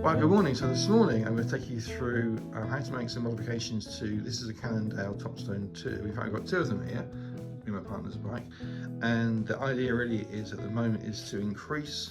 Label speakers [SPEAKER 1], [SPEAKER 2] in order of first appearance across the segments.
[SPEAKER 1] Well, good morning. So this morning I'm going to take you through how to make some modifications to, this is a Cannondale Topstone 2. In fact, I've got two of them here in my partner's bike. And the idea really is at the moment is to increase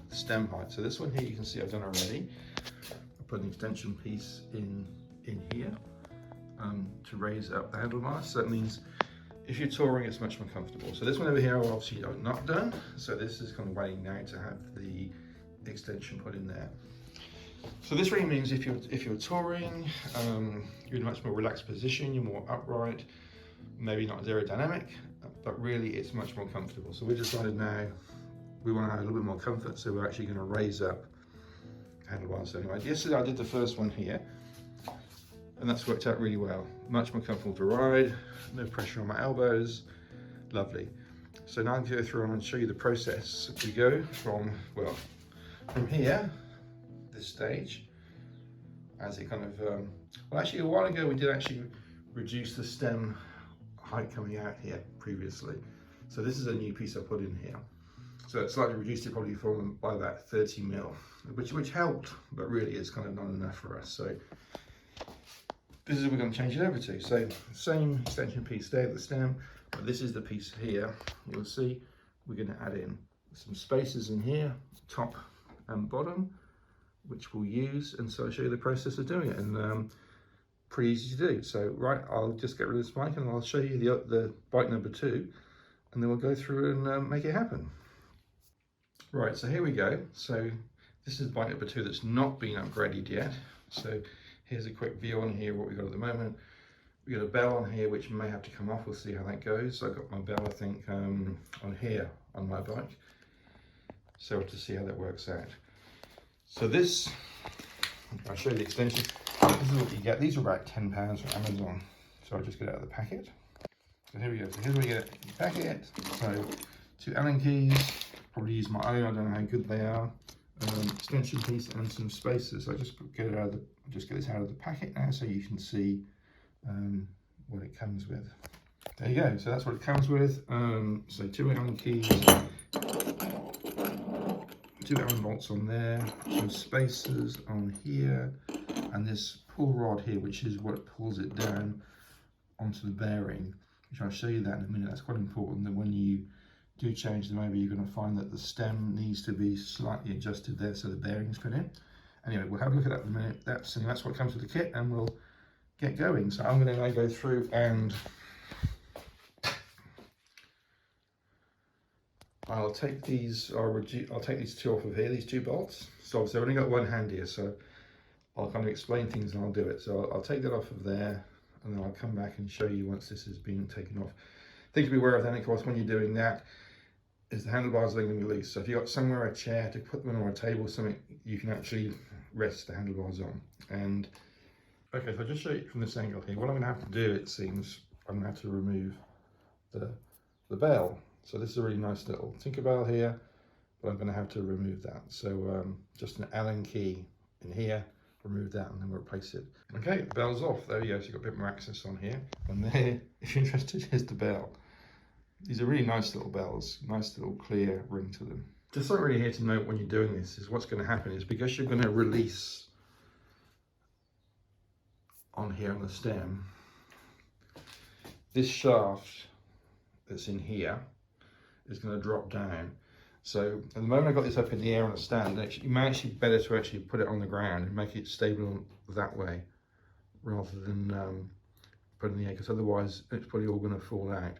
[SPEAKER 1] the stem height. So this one here you can see I've done already. I put an extension piece in here to raise up the handlebars. So that means if you're touring, it's much more comfortable. So this one over here I've obviously not done. So this is kind of waiting now to have the extension put in there. So this really means if you're touring, you're in a much more relaxed position, you're more upright, maybe not as aerodynamic, but really it's much more comfortable. So we decided now we want to have a little bit more comfort, so we're actually going to raise up handlebars. So anyway, yesterday I did the first one here, and that's worked out really well. Much more comfortable to ride, no pressure on my elbows, lovely. So now I'm going to go through and show you the process. We go from here, this stage, as it kind of, well actually a while ago we did actually reduce the stem height coming out here previously. So this is a new piece I put in here. So it's slightly reduced it probably by about 30 mil, which helped, but really it's kind of not enough for us. So this is what we're going to change it over to. So same extension piece there, the stem, but this is the piece here. You'll see we're going to add in some spaces in here, top and bottom, which we'll use, and so I'll show you the process of doing it, and pretty easy to do. So right, I'll just get rid of this bike and I'll show you the bike number 2, and then we'll go through and make it happen. Right, so here we go. So this is bike number 2 that's not been upgraded yet. So here's a quick view on here, what we've got at the moment. We've got a bell on here which may have to come off, we'll see how that goes. So I've got my bell, I think, on here on my bike. So we'll have to see how that works out. So this, I'll show you the extension. This is what you get. These are about £10 from Amazon. So I'll just get it out of the packet. So here we go. So here's where you get the packet. So 2 Allen keys, probably use my own, I don't know how good they are. Extension piece and some spacers. So I just get it out of this out of the packet now so you can see what it comes with. There you go. So that's what it comes with. So 2 Allen keys. 2 Allen bolts on there, some spacers on here, and this pull rod here, which is what pulls it down onto the bearing, which I'll show you that in a minute. That's quite important, that when you do change them over, you're going to find that the stem needs to be slightly adjusted there so the bearings fit in. Anyway, we'll have a look at that in a minute. That's what comes with the kit, and we'll get going. So I'm going to now go through and I'll take these 2 off of here, these 2 bolts. So obviously I've only got one hand here, so I'll kind of explain things and I'll do it. So I'll take that off of there, and then I'll come back and show you once this has been taken off. Thing to be aware of then, of course, when you're doing that, is the handlebars are going to be loose. So if you've got somewhere a chair to put them on, or a table, something you can actually rest the handlebars on. And okay, so I'll just show you from this angle here. What I'm going to have to do, it seems, I'm going to have to remove the bell. So this is a really nice little Tinkerbell here, but I'm going to have to remove that. So just an Allen key in here, remove that, and then we'll replace it. Okay, the bell's off. There we go. So you've got a bit more access on here. And there, if you're interested, here's the bell. These are really nice little bells, nice little clear ring to them. Just something really here to note when you're doing this is what's going to happen is, because you're going to release on here on the stem, this shaft that's in here is going to drop down. So at the moment I've got this up in the air on a stand, it may actually be better to actually put it on the ground and make it stable that way rather than put it in the air, because otherwise it's probably all going to fall out.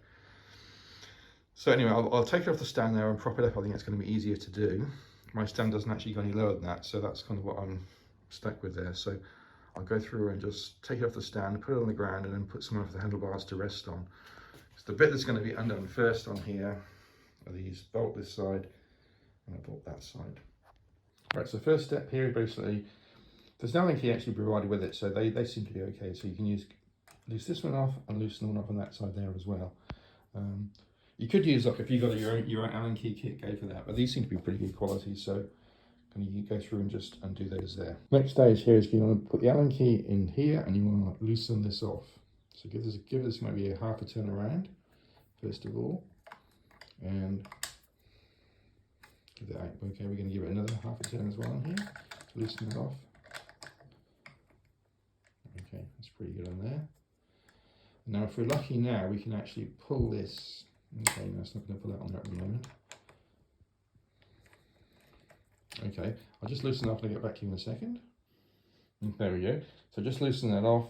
[SPEAKER 1] So anyway, I'll take it off the stand there and prop it up. I think it's going to be easier to do. My stand doesn't actually go any lower than that, so that's kind of what I'm stuck with there. So I'll go through and just take it off the stand, put it on the ground, and then put some of the handlebars to rest on. So the bit that's going to be undone first on here are these bolt this side and I bolt that side. Right, so first step here is basically, there's no link key actually provided with it, so they seem to be okay. So you can loose this one off and loosen the one up on that side there as well. You could use, like, if you got your own Allen key kit, go for that, but these seem to be pretty good quality, so can you go through and just undo those there. Next stage here is you want to put the Allen key in here and you want to loosen this off. So give this maybe a half a turn around first of all, and give that out. Okay, we're going to give it another half a turn as well on here. loosen it off. Okay, that's pretty good on there. Now if we're lucky now, we can actually pull this. Okay, no, it's not going to pull that on there at the moment. Okay, I'll just loosen it off and I'll get back to you in a second. And there we go. So just loosen that off,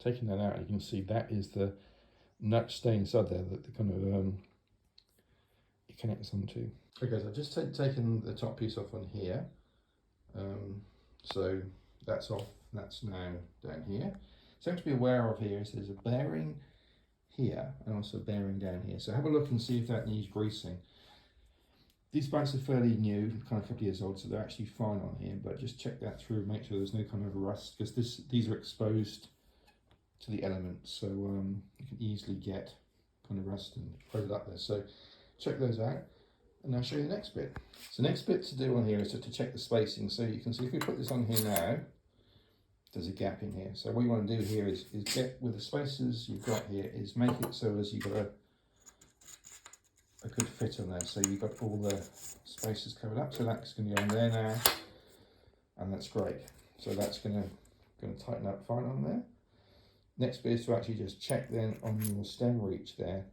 [SPEAKER 1] taking that out, you can see that is the nut stay inside there that the kind of it connects onto. Okay, so I've just taken the top piece off on here. So that's off, that's now down here. Something to be aware of here is there's a bearing here and also a bearing down here. So have a look and see if that needs greasing. These bikes are fairly new, kind of a couple of years old, so they're actually fine on here, but just check that through, make sure there's no kind of rust, because these are exposed to the elements, so you can easily get kind of rust and put it up there. So check those out, and I'll show you the next bit. So next bit to do on here is to check the spacing. So you can see if we put this on here now, there's a gap in here. So what you want to do here is get with the spaces you've got here, is make it so as you've got a good fit on there. So you've got all the spaces covered up. So that's going to go on there now, and that's great. So that's going to tighten up fine on there. Next bit is to actually just check then on your stem reach there,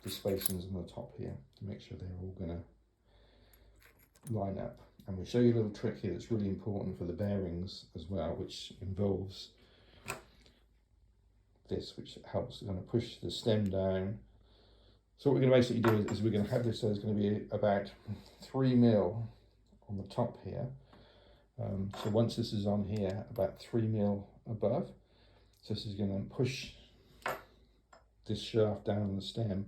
[SPEAKER 1] the spacings on the top here, to make sure they're all going to line up. And we'll show you a little trick here that's really important for the bearings as well, which involves this, which helps kind of push the stem down. So what we're going to basically do is we're going to have this, so there's going to be about 3 mil on the top here. So once this is on here, about 3 mil above. So this is going to push this shaft down on the stem,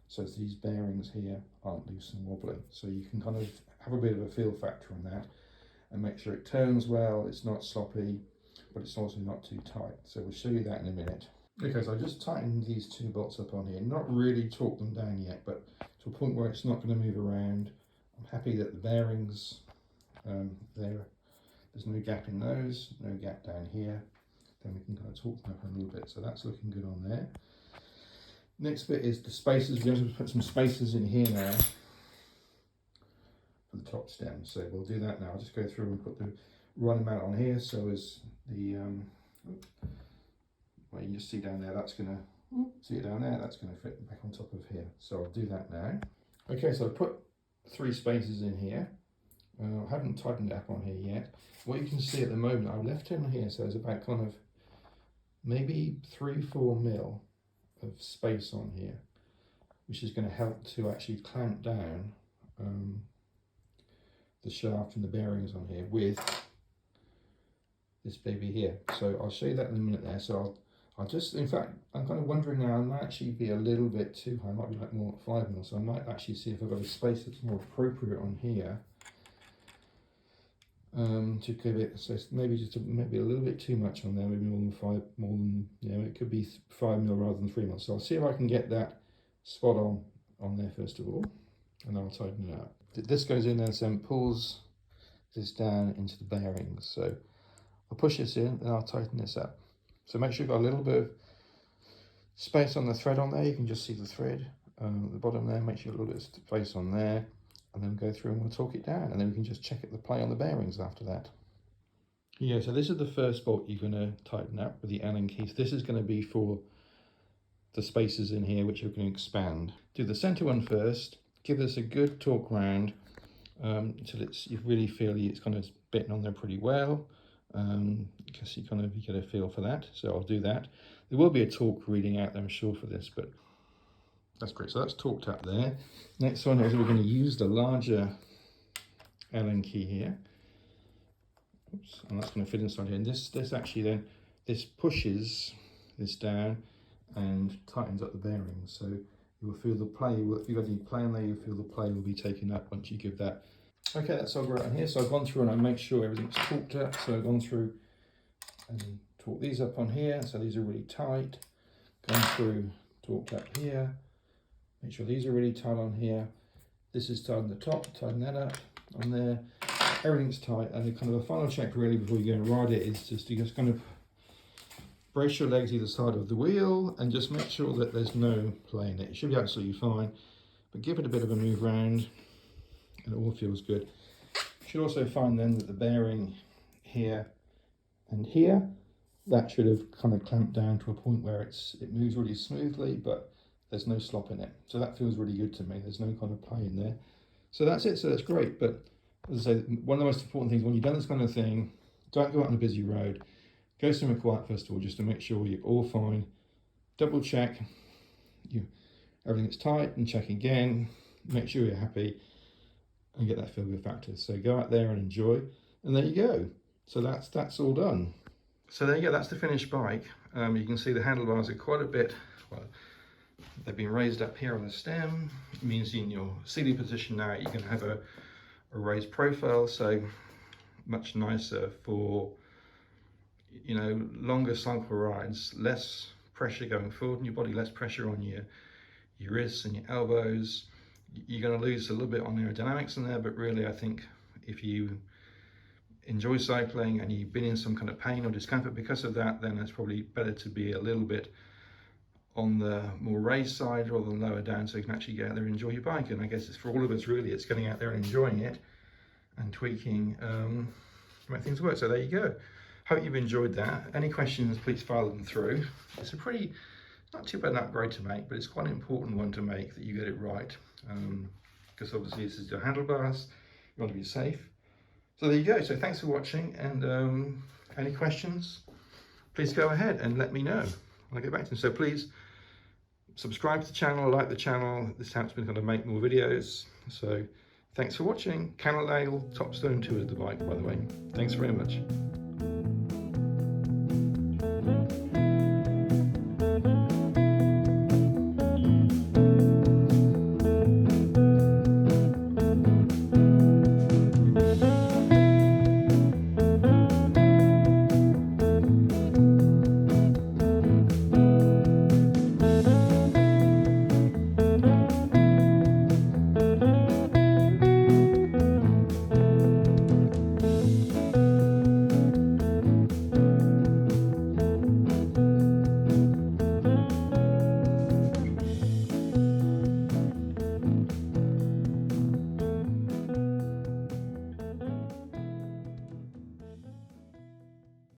[SPEAKER 1] so these bearings here aren't loose and wobbly. So you can kind of have a bit of a feel factor on that and make sure it turns well, it's not sloppy, but it's also not too tight. So we'll show you that in a minute. Okay, so I just tightened these 2 bolts up on here, not really torqued them down yet, but to a point where it's not going to move around. I'm happy that the bearings, there's no gap in those, no gap down here. Then we can kind of torque them up a little bit, so that's looking good on there. Next bit is the spacers. We're going to put some spacers in here now for the top stem, so we'll do that now. I'll just go through and put the run amount on here, so as the well, you can just see down there, that's going to see it down there, that's going to fit back on top of here. So I'll do that now. Okay, so I put 3 spacers in here. I haven't tightened it up on here yet. What you can see at the moment, I've left it on here, so there's about kind of maybe 3-4 mil of space on here, which is going to help to actually clamp down the shaft and the bearings on here with this baby here. So I'll show you that in a minute there. So I'll just, in fact, I'm kind of wondering now, I might actually be a little bit too high, I might be like more 5 mil, so I might actually see if I've got a space that's more appropriate on here. To give it, so maybe just maybe a little bit too much on there, maybe more than you know, it could be 5 mil rather than 3 mil. So I'll see if I can get that spot on there first of all, and I'll tighten it up. This goes in there, so it pulls this down into the bearings. So I'll push this in and I'll tighten this up. So make sure you've got a little bit of space on the thread on there. You can just see the thread at the bottom there. Make sure you've got a little bit of space on there. And then go through and we'll torque it down, and then we can just check the play on the bearings after that. Yeah, so this is the first bolt you're going to tighten up with the Allen keys. This is going to be for the spacers in here, which are going to expand. Do the center one first, give this a good torque round until you really feel it's kind of bitten on there pretty well, because you get a feel for that. So I'll do that. There will be a torque reading out there, I'm sure, for this, but that's great. So that's torqued up there. Next one is we're going to use the larger Allen key here. Oops, and that's going to fit inside here. And this actually then, this pushes this down and tightens up the bearings. So you will feel the play, if you've got any play on there, you'll feel the play will be taken up once you give that. Okay, that's all right on here. So I've gone through and I make sure everything's torqued up. So I've gone through and torqued these up on here. So these are really tight. Gone through, torqued up here. Make sure these are really tight on here. This is tight on the top, tighten that up on there. Everything's tight, and the kind of a final check really before you go and ride it is just to kind of brace your legs either side of the wheel and just make sure that there's no play in it. It should be absolutely fine, but give it a bit of a move round and it all feels good. should also find then that the bearing here and here, that should have kind of clamped down to a point where it moves really smoothly, but there's no slop in it. So that feels really good to me. There's no kind of play in there. So that's it, so that's great. But as I say, one of the most important things when you've done this kind of thing, don't go out on a busy road. Go somewhere quiet first of all, just to make sure you're all fine. Double check everything's tight and check again. Make sure you're happy and get that feel good factor. So go out there and enjoy, and there you go. So that's all done. So there you go, that's the finished bike. You can see the handlebars are quite a bit, well, they've been raised up here on the stem. It means in your seated position now you can have a raised profile, so much nicer for, you know, longer cycle rides, less pressure going forward in your body, less pressure on your wrists and your elbows. You're going to lose a little bit on aerodynamics in there, but really I think if you enjoy cycling and you've been in some kind of pain or discomfort because of that, then it's probably better to be a little bit on the more raised side rather than lower down, so you can actually get out there and enjoy your bike. And I guess it's for all of us really, it's getting out there and enjoying it and tweaking to make things work. So there you go. Hope you've enjoyed that. Any questions, please file them through. It's a pretty, not too bad an upgrade to make, but it's quite an important one to make, that you get it right. Because obviously this is your handlebars, you want to be safe. So there you go. So thanks for watching, and any questions, please go ahead and let me know. I'll get back to them. So please subscribe to the channel, like the channel. This helps me kind of make more videos. So thanks for watching. Cannondale Topstone 2 is the bike, by the way. Thanks very much.